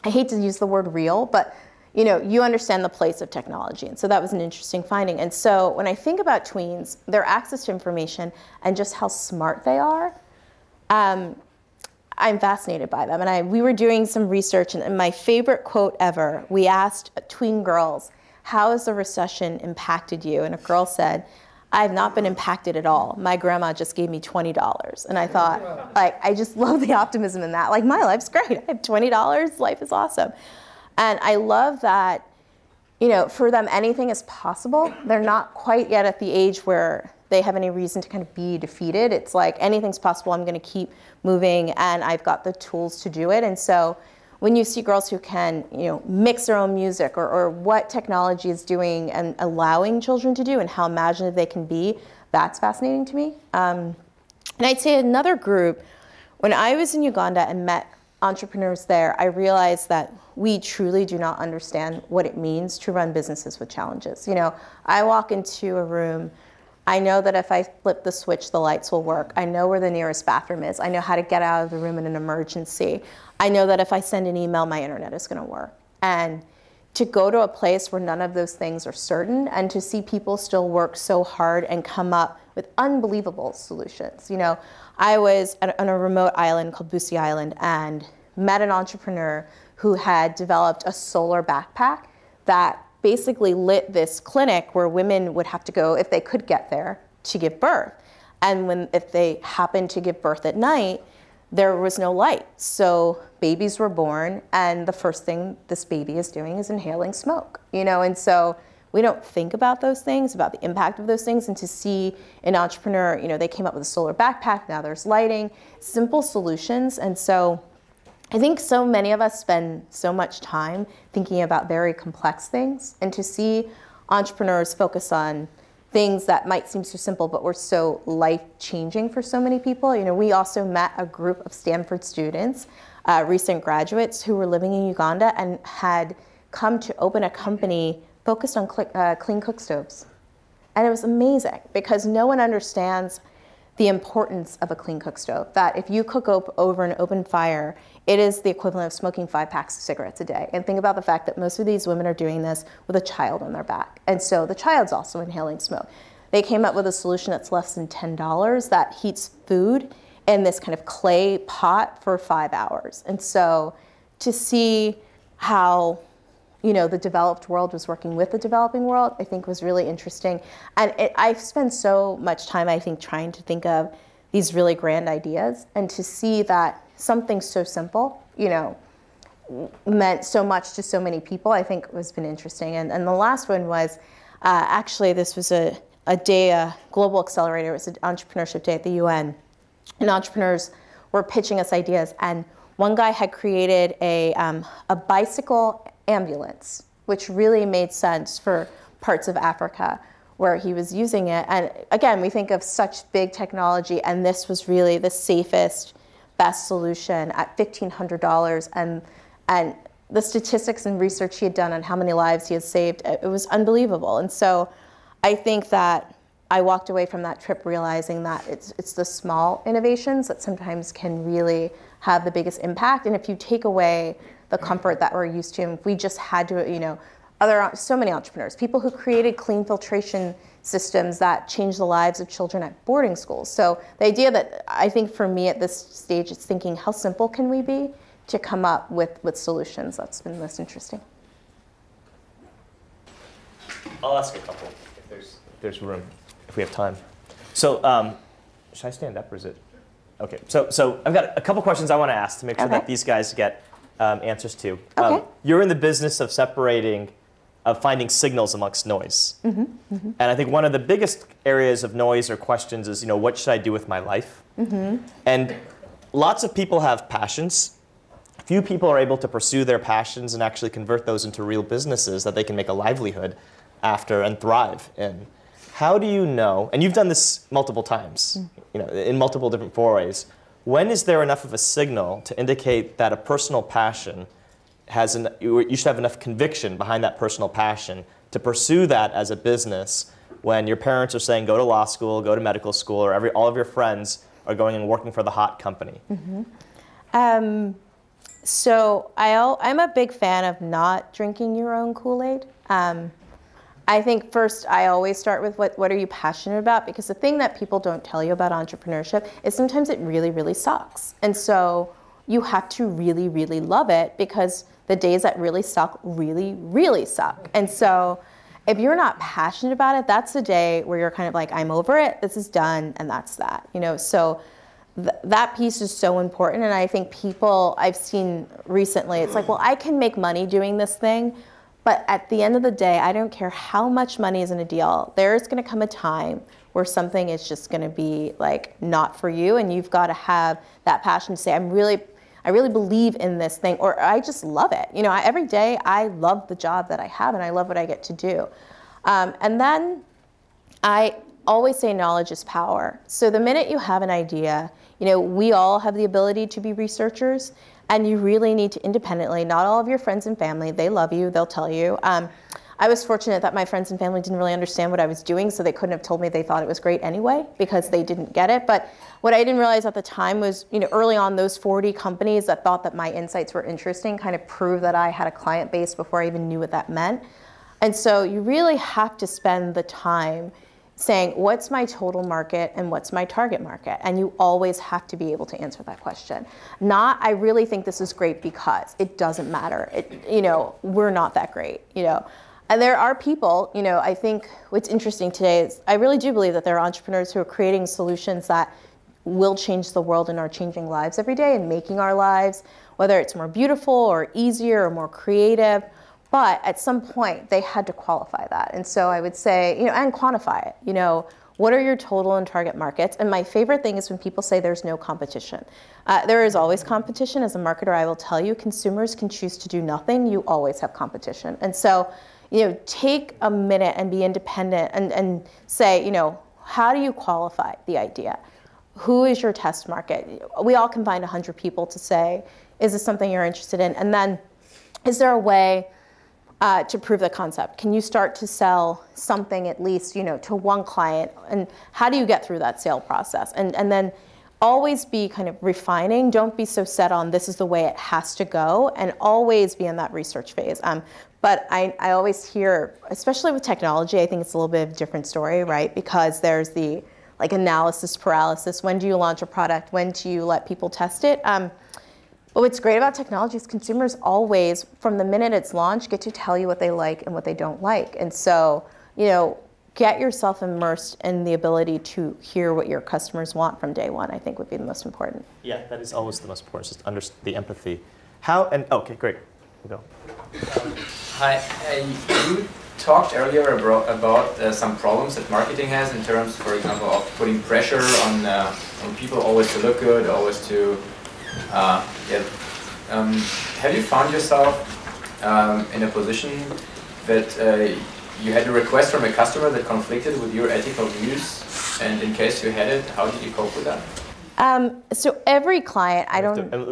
hate to use the word real, but you know, you understand the place of technology. And so that was an interesting finding. And so when I think about tweens, their access to information and just how smart they are, I'm fascinated by them. And we were doing some research, and my favorite quote ever, we asked tween girls, how has the recession impacted you? And a girl said, I have not been impacted at all. My grandma just gave me $20. And I thought, like, I just love the optimism in that. Like, my life's great. I have $20. Life is awesome. And I love that, you know, for them, anything is possible. They're not quite yet at the age where they have any reason to kind of be defeated. It's like, anything's possible. I'm going to keep moving, and I've got the tools to do it. And so when you see girls who can, you know, mix their own music, or what technology is doing and allowing children to do and how imaginative they can be, that's fascinating to me. And I'd say another group, when I was in Uganda and met entrepreneurs there, I realized that we truly do not understand what it means to run businesses with challenges. You know, I walk into a room, I know that if I flip the switch, the lights will work. I know where the nearest bathroom is. I know how to get out of the room in an emergency. I know that if I send an email, my internet is going to work. And to go to a place where none of those things are certain and to see people still work so hard and come up with unbelievable solutions. You know, I was on a remote island called Busi Island and met an entrepreneur who had developed a solar backpack that basically lit this clinic where women would have to go, if they could get there, to give birth. And if they happened to give birth at night, there was no light. So babies were born, and the first thing this baby is doing is inhaling smoke, you know? And so we don't think about those things, about the impact of those things, and to see an entrepreneur, you know, they came up with a solar backpack, now there's lighting, simple solutions. And so I think so many of us spend so much time thinking about very complex things, and to see entrepreneurs focus on things that might seem so simple but were so life-changing for so many people. You know, we also met a group of Stanford students, recent graduates who were living in Uganda and had come to open a company focused on clean cook stoves. And it was amazing because no one understands the importance of a clean cook stove, that if you cook over an open fire, it is the equivalent of smoking 5 packs of cigarettes a day. And think about the fact that most of these women are doing this with a child on their back. And so the child's also inhaling smoke. They came up with a solution that's less than $10 that heats food in this kind of clay pot for 5 hours. And so to see how, you know, the developed world was working with the developing world, I think was really interesting. And I've spent so much time, I think, trying to think of these really grand ideas, and to see that something so simple, you know, meant so much to so many people, I think has been interesting. And the last one was, actually, this was a day, a global accelerator. It was an entrepreneurship day at the UN. And entrepreneurs were pitching us ideas. And one guy had created a bicycle ambulance, which really made sense for parts of Africa where he was using it. And again, we think of such big technology, and this was really the safest, best solution at $1,500. And the statistics and research he had done on how many lives he had saved, it was unbelievable. And so I think that I walked away from that trip realizing that it's the small innovations that sometimes can really have the biggest impact. And if you take away the comfort that we're used to, and if we just had to, you know, so many entrepreneurs, people who created clean filtration systems that change the lives of children at boarding schools. So the idea that I think for me at this stage, it's thinking how simple can we be to come up with solutions. That's been most interesting. I'll ask a couple if there's room, if we have time. So should I stand up or is it? Okay, so I've got a couple questions I want to ask to make sure that these guys get answers to. You're in the business of finding signals amongst noise. And I think one of the biggest areas of noise or questions is, you know, what should I do with my life? And lots of people have passions. Few people are able to pursue their passions and actually convert those into real businesses that they can make a livelihood after and thrive in. How do you know, and you've done this multiple times, you know, in multiple different forays, when is there enough of a signal to indicate that a personal passion you should have enough conviction behind that personal passion to pursue that as a business when your parents are saying go to law school, go to medical school, or all of your friends are going and working for the hot company? So I'm a big fan of not drinking your own Kool-Aid. I think first I always start with what are you passionate about, because the thing that people don't tell you about entrepreneurship is sometimes it really, really sucks. And so you have to really, really love it, because the days that really suck really, really suck. And so if you're not passionate about it, that's the day where you're kind of like, I'm over it, this is done, and that's that. You know, so that piece is so important. And I think people I've seen recently, it's like, well, I can make money doing this thing, but at the end of the day, I don't care how much money is in a deal. There's going to come a time where something is just going to be like not for you, and you've got to have that passion to say, I really believe in this thing, or I just love it. You know, every day I love the job that I have, and I love what I get to do. And then I always say knowledge is power. So the minute you have an idea, you know, we all have the ability to be researchers, and you really need to independently, not all of your friends and family, they love you, they'll tell you. I was fortunate that my friends and family didn't really understand what I was doing, so they couldn't have told me they thought it was great anyway because they didn't get it. But what I didn't realize at the time was, early on, those 40 companies that thought that my insights were interesting kind of proved that I had a client base before I even knew what that meant. And so you really have to spend the time saying, what's my total market and what's my target market? And you always have to be able to answer that question. Not, I really think this is great because it doesn't matter. We're not that great, And there are people, I think what's interesting today is I really do believe that there are entrepreneurs who are creating solutions that will change the world and are changing lives every day and making our lives, whether it's more beautiful or easier or more creative. But at some point, they had to qualify that. And so I would say, and quantify it. What are your total and target markets? And my favorite thing is when people say there's no competition. There is always competition. As a marketer, I will tell you, consumers can choose to do nothing. You always have competition. And so, take a minute and be independent and say, how do you qualify the idea? Who is your test market? We all can find 100 people to say, is this something you're interested in? And then, is there a way to prove the concept? Can you start to sell something at least, to one client? And how do you get through that sale process? And then always be kind of refining. Don't be so set on this is the way it has to go, and always be in that research phase. But I always hear, especially with technology, I think it's a little bit of a different story, right? Because there's the analysis paralysis. When do you launch a product? When do you let people test it? But what's great about technology is consumers always, from the minute it's launched, get to tell you what they like and what they don't like. And so, get yourself immersed in the ability to hear what your customers want from day one, I think would be the most important. Yeah, that is always the most important, just understand the empathy. Okay, great. We'll go. Hi, you talked earlier about some problems that marketing has in terms, for example, of putting pressure on people always to look good, always to have you found yourself in a position that you had a request from a customer that conflicted with your ethical views? And in case you had it, how did you cope with that? So every client,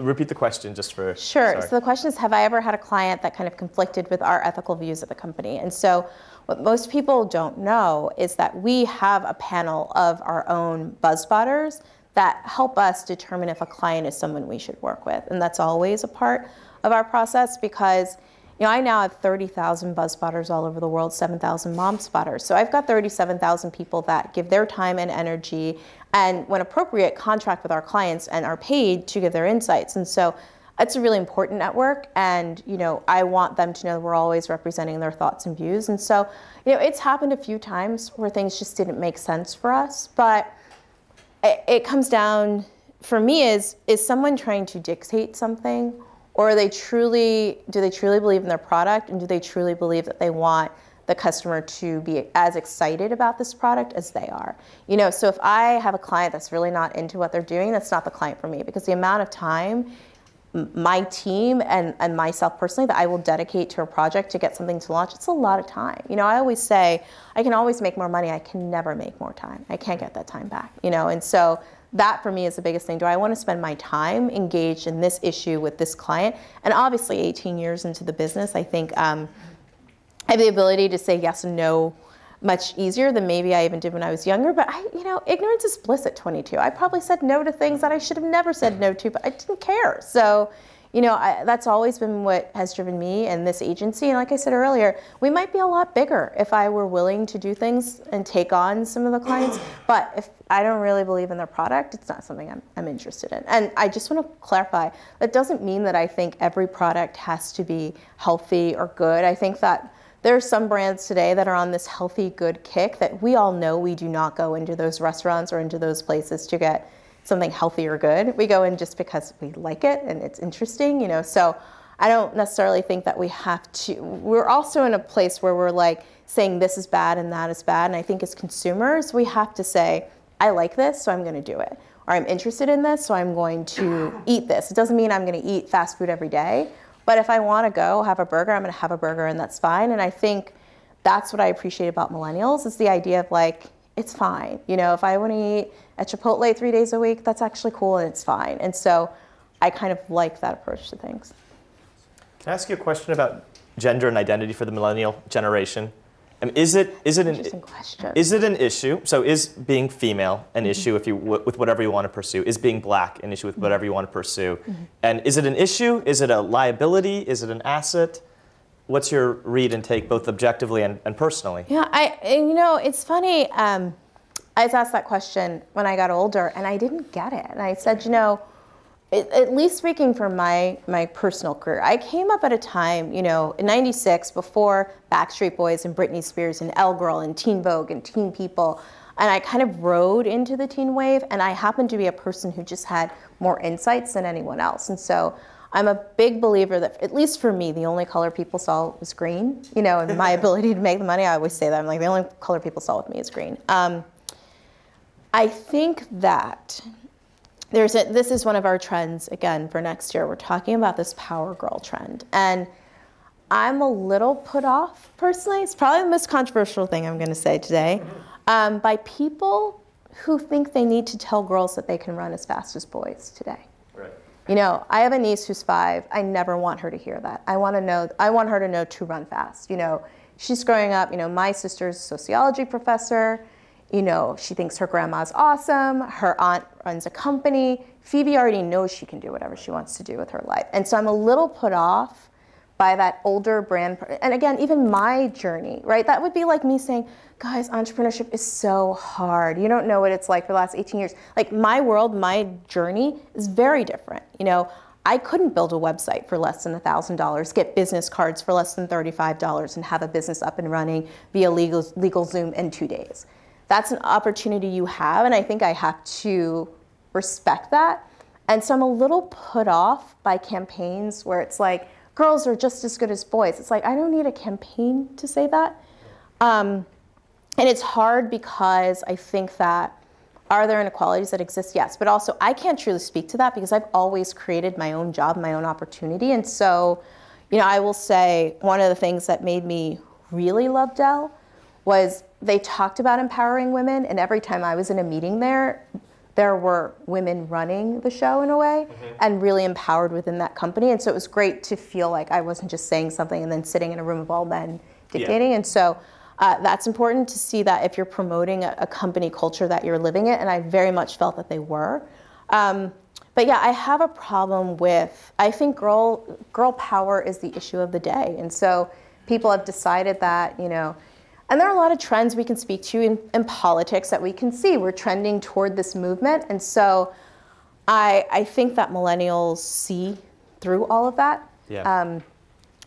repeat the question just for... Sure. Sorry. So the question is, have I ever had a client that kind of conflicted with our ethical views at the company? And so what most people don't know is that we have a panel of our own BuzzSpotters that help us determine if a client is someone we should work with. And that's always a part of our process because I now have 30,000 BuzzSpotters all over the world, 7,000 MomSpotters. So I've got 37,000 people that give their time and energy and, when appropriate, contract with our clients and are paid to give their insights. And so it's a really important network, and I want them to know that we're always representing their thoughts and views. And so it's happened a few times where things just didn't make sense for us, but it comes down, for me, is someone trying to dictate something, or do they truly believe in their product, and do they truly believe that they want the customer to be as excited about this product as they are? So if I have a client that's really not into what they're doing, that's not the client for me, because the amount of time my team and myself personally that I will dedicate to a project to get something to launch, it's a lot of time. I always say, I can always make more money, I can never make more time. I can't get that time back, and so that for me is the biggest thing. Do I want to spend my time engaged in this issue with this client? And obviously 18 years into the business, I think I have the ability to say yes and no much easier than maybe I even did when I was younger. But ignorance is bliss at 22. I probably said no to things that I should have never said no to, but I didn't care. So, that's always been what has driven me and this agency. And like I said earlier, we might be a lot bigger if I were willing to do things and take on some of the clients. But if I don't really believe in their product, it's not something I'm interested in. And I just want to clarify, that doesn't mean that I think every product has to be healthy or good. I think that there are some brands today that are on this healthy, good kick that we all know we do not go into those restaurants or into those places to get something healthy or good. We go in just because we like it and it's interesting, So I don't necessarily think that we have to. We're also in a place where we're saying this is bad and that is bad. And I think as consumers, we have to say, I like this, so I'm going to do it. Or I'm interested in this, so I'm going to eat this. It doesn't mean I'm going to eat fast food every day. But if I want to go have a burger, I'm going to have a burger, and that's fine. And I think that's what I appreciate about millennials is the idea of it's fine. If I want to eat at Chipotle 3 days a week, that's actually cool and it's fine. And so I kind of like that approach to things. Can I ask you a question about gender and identity for the millennial generation? Is it Interesting question. Is it an issue? So is being female an issue if you with whatever you want to pursue? Is being black an issue with whatever you want to pursue? And is it an issue? Is it a liability? Is it an asset? What's your read and take, both objectively and personally? Yeah, it's funny. I was asked that question when I got older, and I didn't get it. And I said, at least speaking for my personal career, I came up at a time, in '96, before Backstreet Boys and Britney Spears and Elle Girl and Teen Vogue and Teen People, and I kind of rode into the teen wave, and I happened to be a person who just had more insights than anyone else. And so I'm a big believer that, at least for me, the only color people saw was green, and my ability to make the money, I always say that, I'm like, the only color people saw with me is green. I think that this is one of our trends, again, for next year. We're talking about this power girl trend. And I'm a little put off, personally. It's probably the most controversial thing I'm going to say today, by people who think they need to tell girls that they can run as fast as boys today. Right. I have a niece who's 5. I never want her to hear that. I want her to know to run fast. She's growing up, my sister's a sociology professor. She thinks her grandma's awesome. Her aunt runs a company. Phoebe already knows she can do whatever she wants to do with her life. And so I'm a little put off by that older brand. And again, even my journey, right? That would be like me saying, guys, entrepreneurship is so hard. You don't know what it's like for the last 18 years. Like my world, my journey is very different. I couldn't build a website for less than $1,000, get business cards for less than $35, and have a business up and running via legal Zoom in 2 days. That's an opportunity you have, and I think I have to respect that. And so I'm a little put off by campaigns where it's like, girls are just as good as boys. It's like, I don't need a campaign to say that. And it's hard because I think that, are there inequalities that exist? Yes, but also I can't truly speak to that because I've always created my own job, my own opportunity. And so, I will say one of the things that made me really love Dell was they talked about empowering women, and every time I was in a meeting there were women running the show in a way, and really empowered within that company. And so it was great to feel like I wasn't just saying something and then sitting in a room of all men dictating. Yeah. And so that's important to see that if you're promoting a company culture that you're living it, and I very much felt that they were. But yeah, I have a problem with, I think girl power is the issue of the day. And so people have decided that, and there are a lot of trends we can speak to in politics that we can see. We're trending toward this movement. And so I think that millennials see through all of that. Yeah.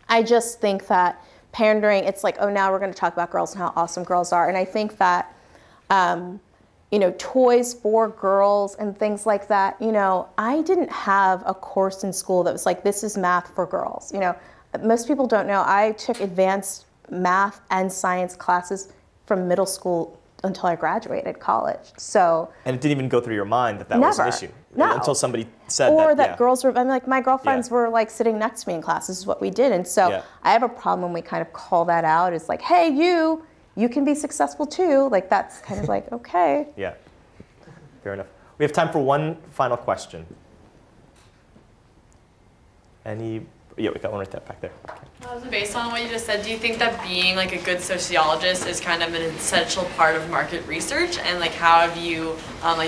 I just think that pandering, it's like, oh, now we're going to talk about girls and how awesome girls are. And I think that, toys for girls and things like that, I didn't have a course in school that was like, this is math for girls. Most people don't know, I took advanced math and science classes from middle school until I graduated college. So. And it didn't even go through your mind that never, was an issue. No. Until somebody said that. Or that girls were, my girlfriends were like sitting next to me in class. This is what we did. And so I have a problem when we kind of call that out as like, hey, you can be successful too. Like that's kind of like, okay. Yeah, fair enough. We have time for one final question. Yeah, we got one right there, back there. Based on what you just said, do you think that being like a good sociologist is kind of an essential part of market research? And like, how have you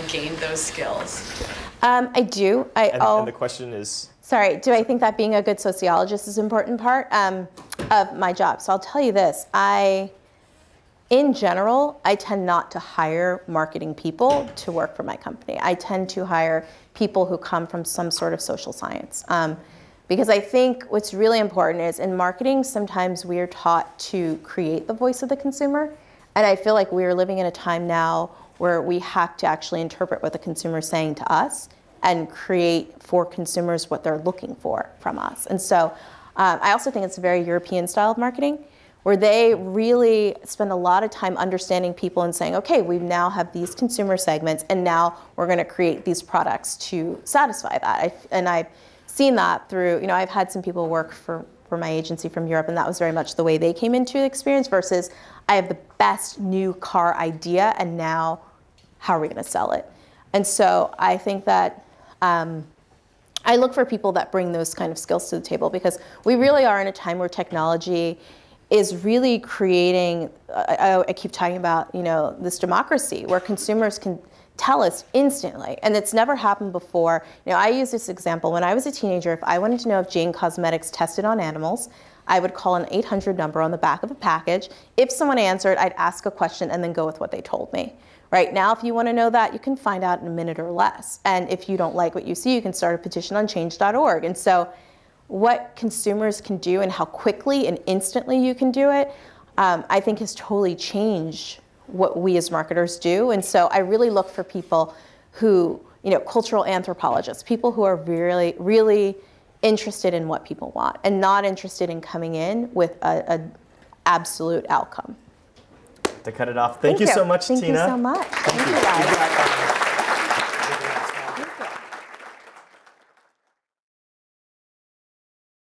gained those skills? I do. And the question is? Sorry, do I think that being a good sociologist is an important part of my job? So I'll tell you this. In general, I tend not to hire marketing people to work for my company. I tend to hire people who come from some sort of social science. Because I think what's really important is in marketing, sometimes we are taught to create the voice of the consumer. And I feel like we are living in a time now where we have to actually interpret what the consumer is saying to us and create for consumers what they're looking for from us. And so I also think it's a very European style of marketing where they really spend a lot of time understanding people and saying, okay, we now have these consumer segments and now we're going to create these products to satisfy that. I've seen that through, I've had some people work for my agency from Europe, and that was very much the way they came into the experience versus I have the best new car idea, and now how are we going to sell it? And so I think that I I look for people that bring those kind of skills to the table, because we really are in a time where technology is really creating, I keep talking about, this democracy where consumers can tell us instantly, and it's never happened before. I use this example. When I was a teenager, if I wanted to know if Jane Cosmetics tested on animals, I would call an 800 number on the back of a package. If someone answered, I'd ask a question and then go with what they told me. Right now, if you want to know that, you can find out in a minute or less. And if you don't like what you see, you can start a petition on change.org. And so what consumers can do and how quickly and instantly you can do it, I think has totally changed what we as marketers do. And so I really look for people who, cultural anthropologists, people who are really, really interested in what people want and not interested in coming in with an absolute outcome. To cut it off. Thank you so much, Tina. Thank you so much. Thank you, guys.